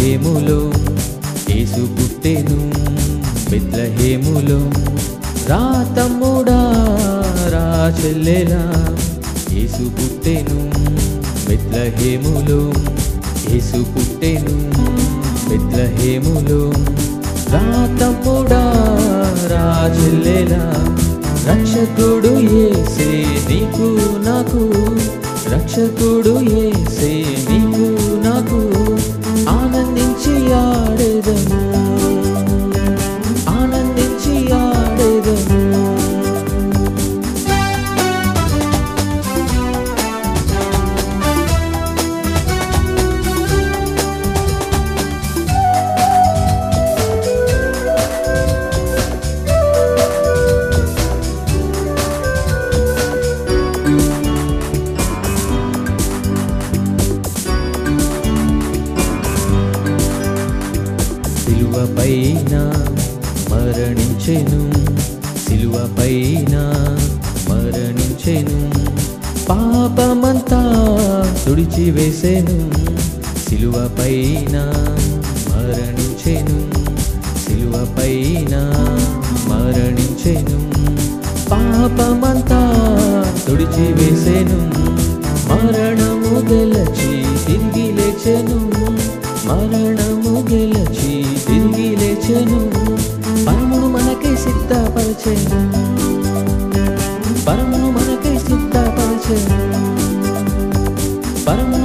బెత్లెహేములో యేసు పుట్టెను. బెత్లెహేములో రా తమ్ముడా రా చెల్లెలా యేసు పుట్టెను. బెత్లెహేములో యేసు పుట్టెను. బెత్లెహేములో రా తమ్ముడా రా చెల్లెలా రక్షకుడు యేసే నీకు నాకు, రక్షకుడు యేసే నీకు నాకు, ఆనందించి ఆడెదము, ఆనందించి ఆడెదము. సిలువపైన మరణించెను, సిలువపైన మరణించెను, పాపమంతా తుడిచివేసెను. సిలువపైన మరణించెను, సిలువపైన మరణించెను, పాపమంతా తుడిచివేసెను. మరణము గెలచి తిరిగి లేచెను, మరణము గెలచి తిరిగి లేచెను. పరమును మనకై సిద్ధపరచెను, పరమును మనకై సిద్ధపరచెను, పరము